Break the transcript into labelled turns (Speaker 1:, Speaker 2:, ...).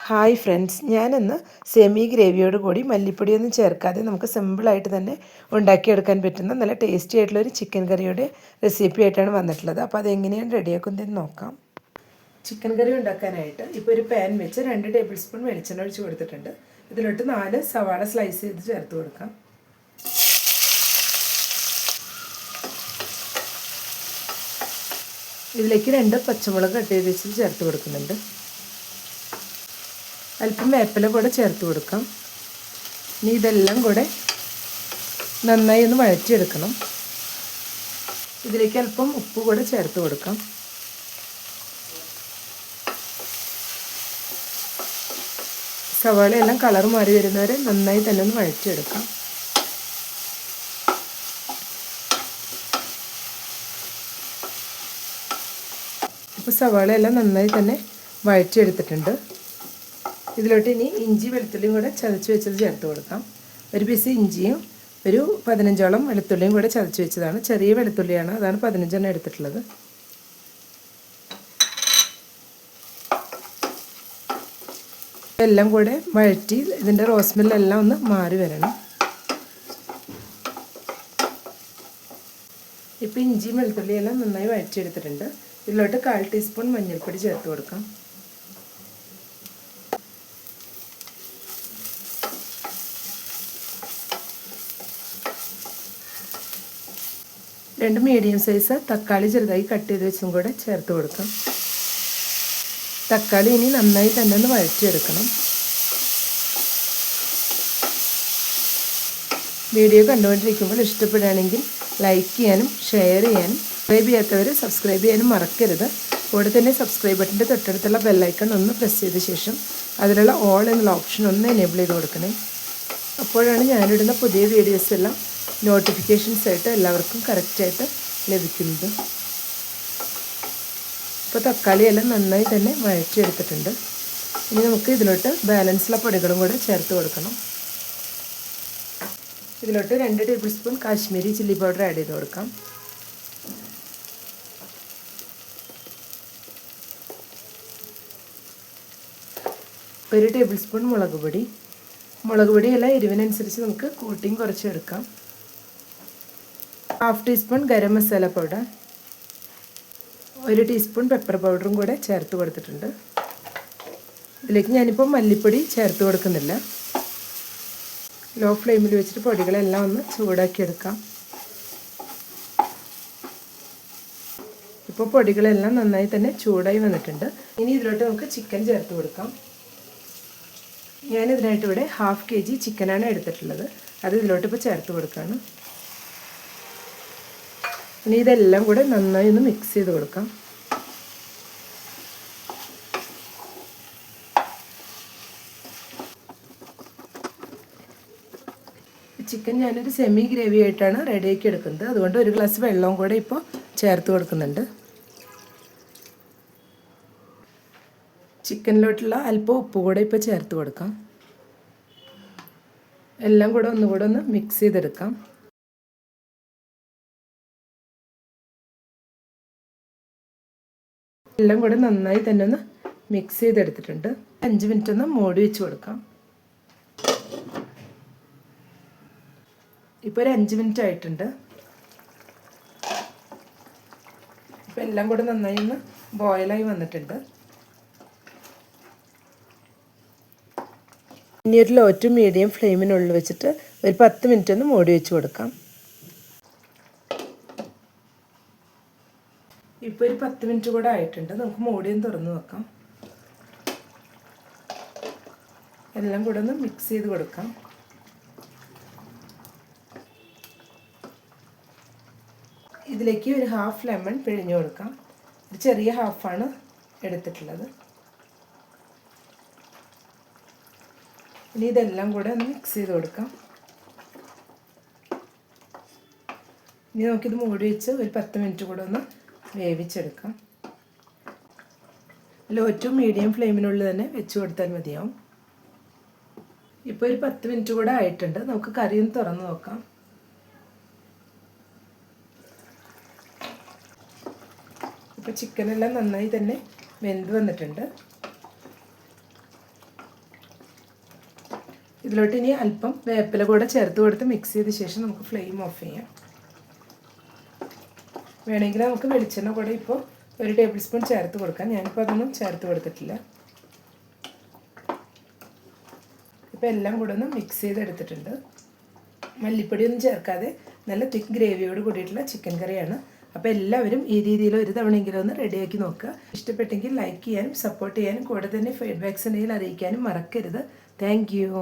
Speaker 1: Hi friends, ഞാനിന്ന് semi ഗ്രേവിയോട് കൂടി മല്ലിപ്പൊടിയൊന്നും ചേർക്കാതെ നമുക്ക് സിമ്പിളായിട്ട് തന്നെ ഉണ്ടാക്കിയെടുക്കാൻ പറ്റുന്ന നല്ല ടേസ്റ്റി ആയിട്ടുള്ളൊരു ചിക്കൻ കറിയുടെ റെസിപ്പി ആയിട്ടാണ് വന്നിട്ടുള്ളത്. അപ്പോൾ അതെങ്ങനെയാണ് റെഡിയാക്കുന്നതെന്ന് നോക്കാം. ചിക്കൻ കറി ഉണ്ടാക്കാനായിട്ട് ഇപ്പോൾ ഒരു പാൻ വെച്ച് 2 ടേബിൾ സ്പൂൺ വെളിച്ചെണ്ണ ഒഴിച്ച് കൊടുത്തിട്ടുണ്ട്. ഇതിലോട്ട് 4 സവാള സ്ലൈസ് ചെയ്ത് ചേർത്ത് കൊടുക്കാം. ഇതിലേക്ക് 2 പച്ചമുളക് കട്ട് ചെയ്ത് വെച്ച് ചേർത്ത് കൊടുക്കുന്നുണ്ട്. അല്പം വേപ്പില കൂടെ ചേർത്ത് കൊടുക്കാം. ഇനി ഇതെല്ലാം കൂടെ നന്നായി ഒന്ന് വഴറ്റിയെടുക്കണം. ഇതിലേക്ക് അല്പം ഉപ്പ് കൂടെ ചേർത്ത് കൊടുക്കാം. സവാളയെല്ലാം കളർ മാറി വരുന്നവരെ നന്നായി തന്നെ ഒന്ന് വഴറ്റിയെടുക്കാം. ഇപ്പോൾ സവാളയെല്ലാം നന്നായി തന്നെ വഴറ്റിയെടുത്തിട്ടുണ്ട്. ഇതിലോട്ട് ഇനി ഇഞ്ചി വെളുത്തുള്ളിയും കൂടെ ചതച്ച് വെച്ചത് ചേർത്ത് കൊടുക്കാം. ഒരു പീസ് ഇഞ്ചിയും ഒരു 15ഓളം വെളുത്തുള്ളിയും കൂടെ ചതച്ച് വെച്ചതാണ്. ചെറിയ വെളുത്തുള്ളിയാണ്, അതാണ് 15 എടുത്തിട്ടുള്ളത്. എല്ലാം കൂടെ വഴറ്റി ഇതിൻ്റെ റോസ്മെല്ലെല്ലാം ഒന്ന് മാറി വരണം. ഇപ്പോൾ ഇഞ്ചിയും വെളുത്തുള്ളിയെല്ലാം നന്നായി വഴറ്റിയെടുത്തിട്ടുണ്ട്. ഇതിലോട്ട് 1/4 ടീസ്പൂൺ മഞ്ഞൾപ്പൊടി ചേർത്ത് കൊടുക്കാം. 2 മീഡിയം സൈസ് തക്കാളി ചെറുതായി കട്ട് ചെയ്ത് വെച്ചും കൂടെ ചേർത്ത് കൊടുക്കാം. തക്കാളി ഇനി നന്നായി തന്നെ ഒന്ന് വഴറ്റിയെടുക്കണം. വീഡിയോ കണ്ടുകൊണ്ടിരിക്കുമ്പോൾ ഇഷ്ടപ്പെടുകയാണെങ്കിൽ ലൈക്ക് ചെയ്യാനും ഷെയർ ചെയ്യാനും സബ്സ്ക്രൈബ് ചെയ്യാത്തവർ സബ്സ്ക്രൈബ് ചെയ്യാനും മറക്കരുത്. കൂടെ തന്നെ സബ്സ്ക്രൈബ് ബട്ടൻ്റെ തൊട്ടടുത്തുള്ള ബെല്ലൈക്കൺ ഒന്ന് പ്രസ് ചെയ്ത ശേഷം അതിലുള്ള ഓൾ എന്നുള്ള ഓപ്ഷൻ ഒന്ന് എനേബിൾ ചെയ്ത് കൊടുക്കണേ. അപ്പോഴാണ് ഞാനിടുന്ന പുതിയ വീഡിയോസ് എല്ലാം നോട്ടിഫിക്കേഷൻസ് ആയിട്ട് എല്ലാവർക്കും കറക്റ്റായിട്ട് ലഭിക്കുന്നത്. ഇപ്പോൾ തക്കാളിയെല്ലാം നന്നായി തന്നെ വഴറ്റിയെടുത്തിട്ടുണ്ട്. ഇനി നമുക്ക് ഇതിലോട്ട് ബാലൻസുള്ള പൊടികളും കൂടെ ചേർത്ത് കൊടുക്കണം. ഇതിലോട്ട് 2 table spoon Kashmiri chilli powder add ചെയ്ത് കൊടുക്കാം. 1 ടേബിൾ സ്പൂൺ മുളക് പൊടി. മുളക് പൊടിയല്ല, എരിവിനനുസരിച്ച് നമുക്ക് കൂട്ടിയും കുറച്ചെടുക്കാം. 1/2 teaspoon garam masala powder, 1 teaspoon pepper പൗഡറും കൂടെ ചേർത്ത് കൊടുത്തിട്ടുണ്ട്. ഇതിലേക്ക് ഞാനിപ്പോൾ മല്ലിപ്പൊടി ചേർത്ത് കൊടുക്കുന്നില്ല. ലോ ഫ്ലെയിമിൽ വെച്ചിട്ട് പൊടികളെല്ലാം ഒന്ന് ചൂടാക്കിയെടുക്കാം. ഇപ്പോൾ പൊടികളെല്ലാം നന്നായി തന്നെ ചൂടായി വന്നിട്ടുണ്ട്. ഇനി ഇതിലോട്ട് നമുക്ക് ചിക്കൻ ചേർത്ത് കൊടുക്കാം. ഞാനിതിനായിട്ട് ഇവിടെ 1/2 kg ചിക്കനാണ് എടുത്തിട്ടുള്ളത്. അത് ഇതിലോട്ട് ഇപ്പോൾ ചേർത്ത് കൊടുക്കുകയാണ്. ഇനി ഇതെല്ലാം കൂടെ നന്നായി ഒന്ന് മിക്സ് ചെയ്ത് കൊടുക്കാം. ചിക്കൻ ഞാനൊരു സെമി ഗ്രേവി ആയിട്ടാണ് റെഡിയാക്കി എടുക്കുന്നത്. അതുകൊണ്ട് 1 ഗ്ലാസ് വെള്ളവും കൂടെ ഇപ്പോൾ ചേർത്ത് കൊടുക്കുന്നുണ്ട്. ചിക്കനിലോട്ടുള്ള അല്പം ഉപ്പ് കൂടെ ഇപ്പോൾ ചേർത്ത് കൊടുക്കാം. എല്ലാം കൂടെ ഒന്നുകൂടെ ഒന്ന് മിക്സ് ചെയ്തെടുക്കാം. എല്ലാം കൂടെ നന്നായി തന്നെ ഒന്ന് മിക്സ് ചെയ്തെടുത്തിട്ടുണ്ട്. 5 മിനിറ്റ് ഒന്ന് മൂടി വെച്ച് കൊടുക്കാം. ഇപ്പോൾ ഒരു 5 മിനിറ്റ് ആയിട്ടുണ്ട്. ഇപ്പോൾ എല്ലാം കൂടെ നന്നായി ഒന്ന് ബോയിലായി വന്നിട്ടുണ്ട്. ഇനി ഒരു ലോ ടു മീഡിയം ഫ്ലെയിമിനുള്ളിൽ വെച്ചിട്ട് ഒരു 10 മിനിറ്റ് ഒന്ന് മൂടി വെച്ച് കൊടുക്കാം. ഇപ്പോൾ ഒരു 10 മിനിറ്റ് കൂടെ ആയിട്ടുണ്ട്. നമുക്ക് മൂടിയും തുറന്ന് വെക്കാം. എല്ലാം കൂടെ ഒന്ന് മിക്സ് ചെയ്ത് കൊടുക്കാം. ഇതിലേക്ക് ഒരു 1/2 ലെമൺ പിഴിഞ്ഞു കൊടുക്കാം. ഒരു ചെറിയ ഹാഫാണ് എടുത്തിട്ടുള്ളത്. ഇനി ഇതെല്ലാം കൂടെ ഒന്ന് മിക്സ് ചെയ്ത് കൊടുക്കാം. ഇനി നമുക്കിത് മൂടി വെച്ച് ഒരു 10 മിനിറ്റ് കൂടെ ഒന്ന് വേവിച്ചെടുക്കാം. ലോ ടു മീഡിയം ഫ്ലെയിമിനുള്ളിൽ തന്നെ വെച്ച് കൊടുത്താൽ മതിയാവും. ഇപ്പോൾ ഒരു 10 മിനിറ്റ് കൂടെ ആയിട്ടുണ്ട്. നമുക്ക് കറി ഒന്ന് തുറന്ന് നോക്കാം. ഇപ്പോൾ ചിക്കനെല്ലാം നന്നായി തന്നെ വെന്ത് വന്നിട്ടുണ്ട്. ഇതിലോട്ട് ഇനി അല്പം വേപ്പില കൂടെ ചേർത്ത് കൊടുത്ത് മിക്സ് ചെയ്ത ശേഷം നമുക്ക് ഫ്ലെയിം ഓഫ് ചെയ്യാം. വേണമെങ്കിൽ നമുക്ക് വെളിച്ചെണ്ണ കൂടെ ഇപ്പോൾ 1 ടേബിൾ സ്പൂൺ ചേർത്ത് കൊടുക്കാം. ഞാനിപ്പോൾ അതൊന്നും ചേർത്ത് കൊടുത്തിട്ടില്ല. ഇപ്പോൾ എല്ലാം കൂടെ ഒന്ന് മിക്സ് ചെയ്തെടുത്തിട്ടുണ്ട്. മല്ലിപ്പൊടിയൊന്നും ചേർക്കാതെ നല്ല തിക്ക് ഗ്രേവിയോട് കൂടിയിട്ടുള്ള ചിക്കൻ കറിയാണ്. അപ്പോൾ എല്ലാവരും ഈ രീതിയിൽ ഒരു തവണയെങ്കിലും ഒന്ന് റെഡിയാക്കി നോക്കുക. ഇഷ്ടപ്പെട്ടെങ്കിൽ ലൈക്ക് ചെയ്യാനും സപ്പോർട്ട് ചെയ്യാനും കൂടെ തന്നെ ഫീഡ്ബാക്ക്സ് ഉണ്ടെങ്കിൽ അറിയിക്കാനും മറക്കരുത്. Thank you.